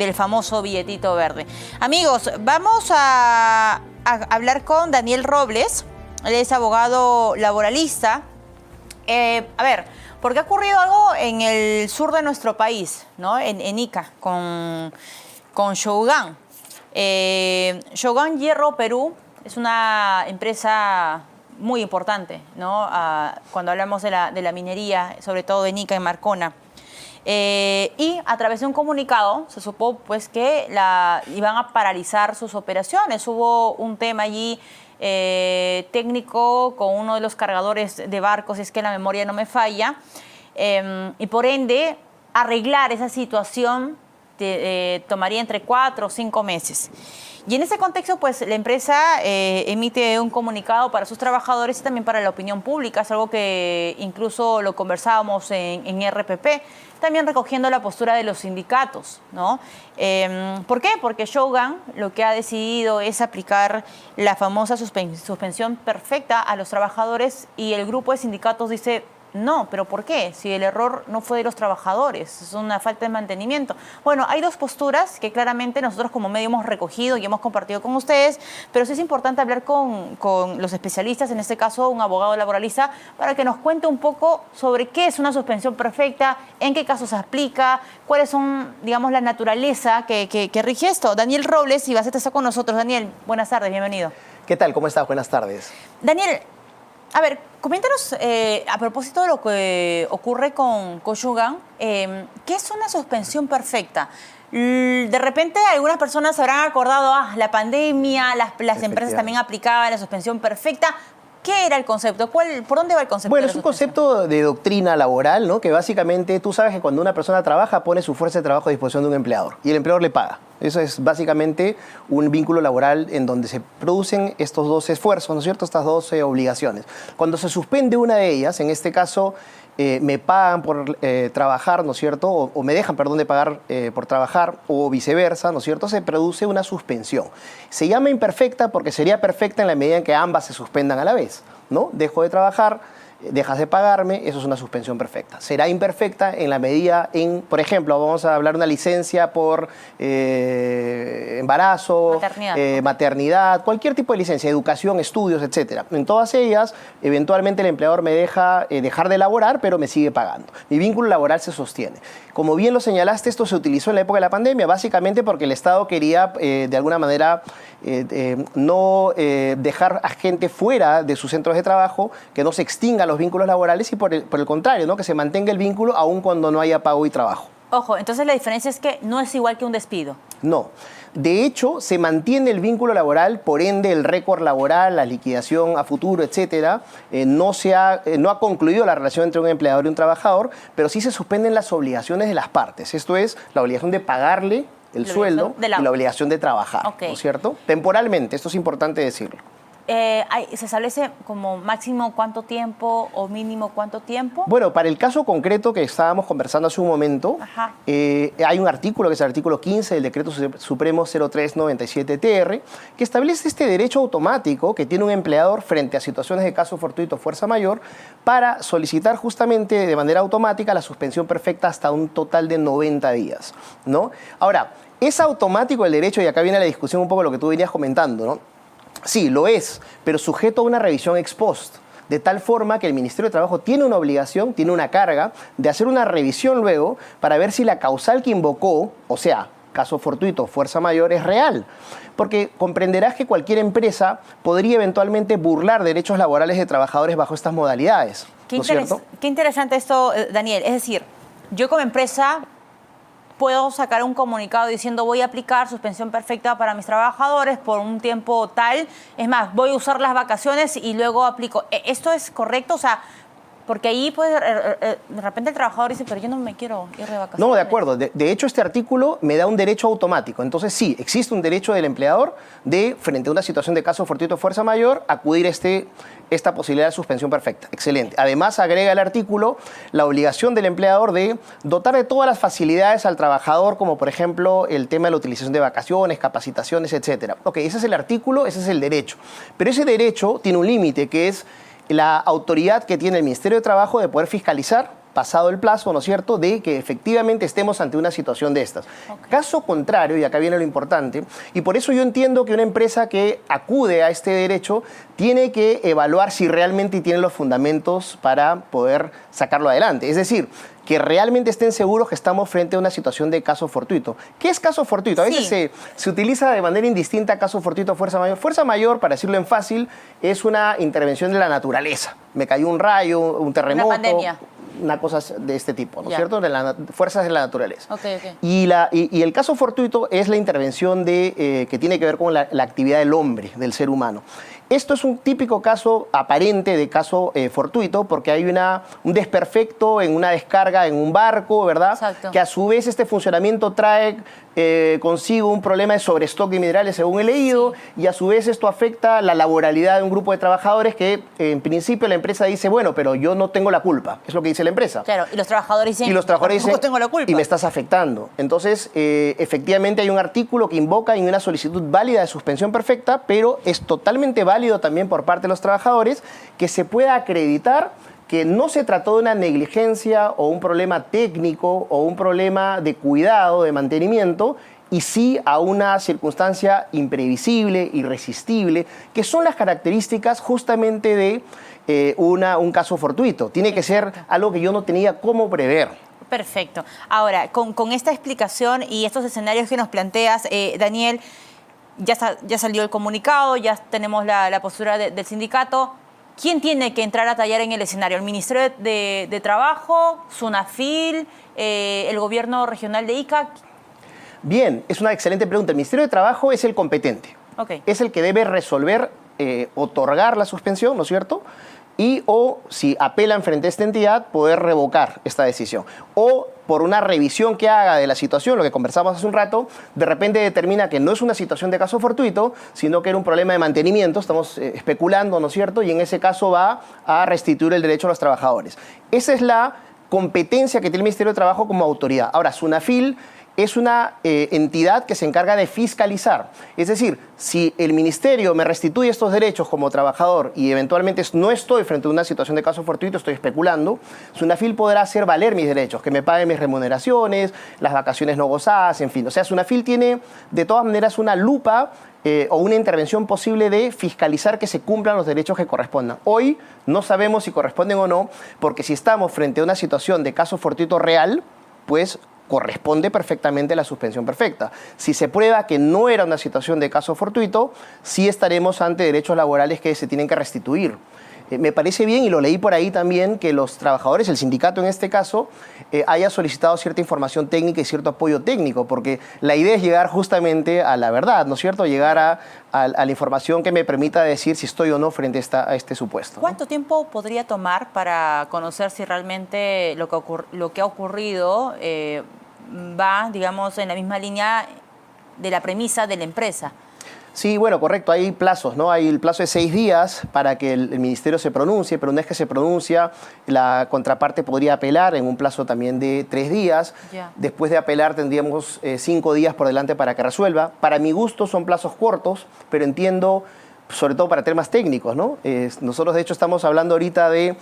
del famoso billetito verde. Amigos, vamos a hablar con Daniel Robles. Él es abogado laboralista. A ver, porque ha ocurrido algo en el sur de nuestro país, ¿no? En Ica, con Shougang. Shougang Hierro Perú es una empresa muy importante, ¿no? Cuando hablamos de la minería, sobre todo en Ica, en Marcona. Y a través de un comunicado se supo pues que iban a paralizar sus operaciones. Hubo un tema allí técnico con uno de los cargadores de barcos, si es que la memoria no me falla, y por ende arreglar esa situación tomaría entre 4 o 5 meses. Y en ese contexto, pues, la empresa emite un comunicado para sus trabajadores y también para la opinión pública. Es algo que incluso lo conversábamos en RPP, también recogiendo la postura de los sindicatos, ¿no? ¿Por qué? Porque Shougang lo que ha decidido es aplicar la famosa suspensión perfecta a los trabajadores y el grupo de sindicatos dice: no, ¿pero por qué? Si el error no fue de los trabajadores, es una falta de mantenimiento. Bueno, hay dos posturas que claramente nosotros como medio hemos recogido y hemos compartido con ustedes, pero sí es importante hablar con los especialistas, en este caso un abogado laboralista, para que nos cuente un poco sobre qué es una suspensión perfecta, en qué casos se aplica, cuáles son, digamos, la naturaleza que rige esto. Daniel Robles Ibaceta está con nosotros. Daniel, buenas tardes, bienvenido. ¿Qué tal? ¿Cómo estás? Buenas tardes. Daniel, a ver, coméntanos a propósito de lo que ocurre con Shougang, ¿qué es una suspensión perfecta? De repente algunas personas se habrán acordado, la pandemia, las empresas también aplicaban la suspensión perfecta. ¿Qué era el concepto? ¿Por dónde va el concepto? Bueno, es un concepto de doctrina laboral, ¿no? Que básicamente tú sabes que cuando una persona trabaja pone su fuerza de trabajo a disposición de un empleador y el empleador le paga. Eso es básicamente un vínculo laboral en donde se producen estos dos esfuerzos, ¿no es cierto? Estas dos obligaciones. Cuando se suspende una de ellas, en este caso me pagan por trabajar, ¿no es cierto? O me dejan, perdón, de pagar por trabajar o viceversa, ¿no es cierto? Se produce una suspensión. Se llama imperfecta porque sería perfecta en la medida en que ambas se suspendan a la vez, ¿no? Dejo de trabajar, dejas de pagarme, eso es una suspensión perfecta. Será imperfecta en la medida por ejemplo, vamos a hablar de una licencia por embarazo, maternidad, cualquier tipo de licencia, educación, estudios, etc. En todas ellas, eventualmente el empleador me deja dejar de laborar, pero me sigue pagando. Mi vínculo laboral se sostiene. Como bien lo señalaste, esto se utilizó en la época de la pandemia, básicamente porque el Estado quería, de alguna manera, no dejar a gente fuera de sus centros de trabajo, que no se extingan los vínculos laborales y por el contrario, ¿no? Que se mantenga el vínculo aun cuando no haya pago y trabajo. Ojo, entonces la diferencia es que no es igual que un despido. No. De hecho, se mantiene el vínculo laboral, por ende el récord laboral, la liquidación a futuro, etcétera, no ha concluido la relación entre un empleador y un trabajador, pero sí se suspenden las obligaciones de las partes. Esto es la obligación de pagarle el sueldo y la obligación de trabajar, ¿no es cierto? Temporalmente, esto es importante decirlo. ¿Se establece como máximo cuánto tiempo o mínimo cuánto tiempo? Bueno, para el caso concreto que estábamos conversando hace un momento, hay un artículo, que es el artículo 15 del Decreto Supremo 0397-TR, que establece este derecho automático que tiene un empleador frente a situaciones de caso fortuito o fuerza mayor para solicitar justamente de manera automática la suspensión perfecta hasta un total de 90 días, ¿no? Ahora, ¿es automático el derecho? Y acá viene la discusión un poco de lo que tú venías comentando, ¿no? Sí, lo es, pero sujeto a una revisión ex post, de tal forma que el Ministerio de Trabajo tiene una obligación, tiene una carga de hacer una revisión luego para ver si la causal que invocó, o sea, caso fortuito, fuerza mayor, es real. Porque comprenderás que cualquier empresa podría eventualmente burlar derechos laborales de trabajadores bajo estas modalidades. Qué interesante esto, Daniel. Es decir, yo como empresa puedo sacar un comunicado diciendo voy a aplicar suspensión perfecta para mis trabajadores por un tiempo tal. Es más, voy a usar las vacaciones y luego aplico. ¿Esto es correcto? O sea, porque ahí pues, de repente el trabajador dice, pero yo no me quiero ir de vacaciones. No, de acuerdo. De hecho, este artículo me da un derecho automático. Entonces, sí, existe un derecho del empleador de, frente a una situación de caso fortuito o fuerza mayor, acudir esta posibilidad de suspensión perfecta. Excelente. Además, agrega el artículo la obligación del empleador de dotar de todas las facilidades al trabajador, como por ejemplo el tema de la utilización de vacaciones, capacitaciones, etc. Ok, ese es el artículo, ese es el derecho. Pero ese derecho tiene un límite, que es la autoridad que tiene el Ministerio de Trabajo de poder fiscalizar pasado el plazo, ¿no es cierto?, de que efectivamente estemos ante una situación de estas. Okay. Caso contrario, y acá viene lo importante, y por eso yo entiendo que una empresa que acude a este derecho tiene que evaluar si realmente tiene los fundamentos para poder sacarlo adelante. Es decir, que realmente estén seguros que estamos frente a una situación de caso fortuito. ¿Qué es caso fortuito? A veces se utiliza de manera indistinta caso fortuito, fuerza mayor. Fuerza mayor, para decirlo en fácil, es una intervención de la naturaleza. Me cayó un rayo, un terremoto. Una pandemia. Una cosa de este tipo, ¿no es cierto? De fuerzas de la naturaleza. Okay, okay. Y el caso fortuito es la intervención que tiene que ver con la actividad del hombre, del ser humano. Esto es un típico caso aparente de caso fortuito porque hay un desperfecto en una descarga en un barco, ¿verdad? Exacto. Que a su vez este funcionamiento trae consigo un problema de sobrestock de minerales, según he leído, y a su vez esto afecta la laboralidad de un grupo de trabajadores que en principio la empresa dice, bueno, pero yo no tengo la culpa, es lo que dice la empresa. Claro, y los trabajadores dicen, tampoco tengo la culpa. Y me estás afectando. Entonces, efectivamente hay un artículo que invoca en una solicitud válida de suspensión perfecta, pero es totalmente válido también por parte de los trabajadores que se pueda acreditar que no se trató de una negligencia o un problema técnico o un problema de cuidado, de mantenimiento, y sí a una circunstancia imprevisible, irresistible, que son las características justamente de un caso fortuito. Tiene que ser algo que yo no tenía cómo prever. Perfecto. Ahora, con esta explicación y estos escenarios que nos planteas, Daniel, ya salió el comunicado, ya tenemos la postura del sindicato. ¿Quién tiene que entrar a tallar en el escenario? ¿El Ministerio de Trabajo, SUNAFIL, el gobierno regional de Ica? Bien, es una excelente pregunta. El Ministerio de Trabajo es el competente. Okay. Es el que debe resolver, otorgar la suspensión, ¿no es cierto? O si apelan frente a esta entidad, poder revocar esta decisión. O por una revisión que haga de la situación, lo que conversamos hace un rato, de repente determina que no es una situación de caso fortuito, sino que era un problema de mantenimiento, estamos especulando, ¿no es cierto? Y en ese caso va a restituir el derecho a los trabajadores. Esa es la competencia que tiene el Ministerio de Trabajo como autoridad. Ahora, SUNAFIL es una entidad que se encarga de fiscalizar. Es decir, si el ministerio me restituye estos derechos como trabajador y eventualmente no estoy frente a una situación de caso fortuito, estoy especulando, SUNAFIL podrá hacer valer mis derechos, que me paguen mis remuneraciones, las vacaciones no gozadas, en fin. O sea, SUNAFIL tiene de todas maneras una lupa o una intervención posible de fiscalizar que se cumplan los derechos que correspondan. Hoy no sabemos si corresponden o no, porque si estamos frente a una situación de caso fortuito real, pues corresponde perfectamente la suspensión perfecta. Si se prueba que no era una situación de caso fortuito, sí estaremos ante derechos laborales que se tienen que restituir. Me parece bien, y lo leí por ahí también, que los trabajadores, el sindicato en este caso, haya solicitado cierta información técnica y cierto apoyo técnico, porque la idea es llegar justamente a la verdad, ¿no es cierto? Llegar a la información que me permita decir si estoy o no frente a este supuesto. ¿Cuánto tiempo podría tomar para conocer si realmente lo que ha ocurrido va, digamos, en la misma línea de la premisa de la empresa? Sí, bueno, correcto, hay plazos, ¿no? Hay el plazo de 6 días para que el ministerio se pronuncie, pero una vez que se pronuncia, la contraparte podría apelar en un plazo también de 3 días. Yeah. Después de apelar tendríamos 5 días por delante para que resuelva. Para mi gusto son plazos cortos, pero entiendo, sobre todo para temas técnicos, ¿no? Nosotros, de hecho, estamos hablando ahorita de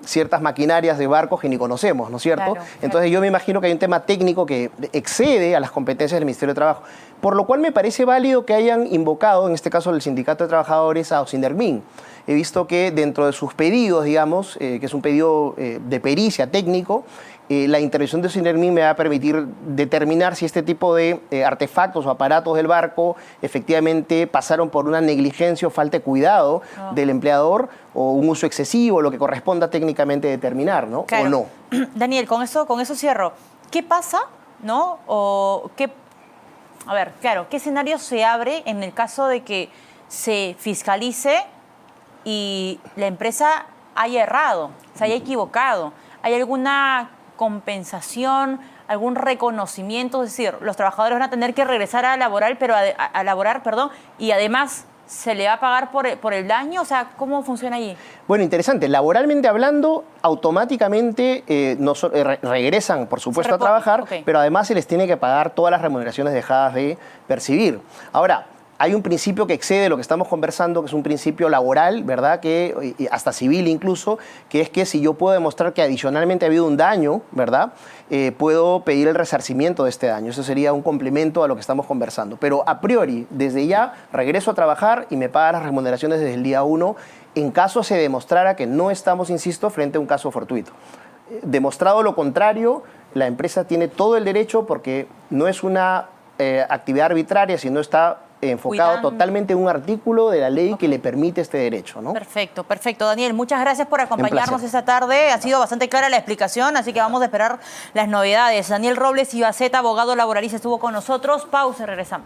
ciertas maquinarias de barcos que ni conocemos, ¿no es cierto? Claro. Entonces, yo me imagino que hay un tema técnico que excede a las competencias del Ministerio de Trabajo, por lo cual me parece válido que hayan invocado, en este caso el Sindicato de Trabajadores, a Osindermin. He visto que dentro de sus pedidos, digamos, que es un pedido de pericia técnico, la intervención de Osindermin me va a permitir determinar si este tipo de artefactos o aparatos del barco efectivamente pasaron por una negligencia o falta de cuidado del empleador o un uso excesivo, lo que corresponda técnicamente determinar, ¿no? Claro. O no. Daniel, con eso cierro. ¿Qué pasa, no? A ver, claro, ¿qué escenario se abre en el caso de que se fiscalice y la empresa haya errado, se haya equivocado? ¿Hay alguna compensación, algún reconocimiento? Es decir, los trabajadores van a tener que regresar a laborar, y además se le va a pagar por el daño. O sea, ¿cómo funciona allí? Bueno, interesante. Laboralmente hablando, automáticamente regresan, por supuesto, a trabajar, pero además se les tiene que pagar todas las remuneraciones dejadas de percibir. Ahora, hay un principio que excede lo que estamos conversando, que es un principio laboral, ¿verdad? Que, y hasta civil incluso, que es que si yo puedo demostrar que adicionalmente ha habido un daño, ¿verdad? Puedo pedir el resarcimiento de este daño. Eso sería un complemento a lo que estamos conversando. Pero a priori, desde ya, regreso a trabajar y me pagan las remuneraciones desde el día 1, en caso se demostrara que no estamos, insisto, frente a un caso fortuito. Demostrado lo contrario, la empresa tiene todo el derecho, porque no es una actividad arbitraria, sino está enfocado totalmente en un artículo de la ley que le permite este derecho, ¿no? Perfecto, perfecto. Daniel, muchas gracias por acompañarnos esta tarde. Ha sido bastante clara la explicación, así que vamos a esperar las novedades. Daniel Robles Ibaceta, abogado laboralista, estuvo con nosotros. Pausa y regresamos.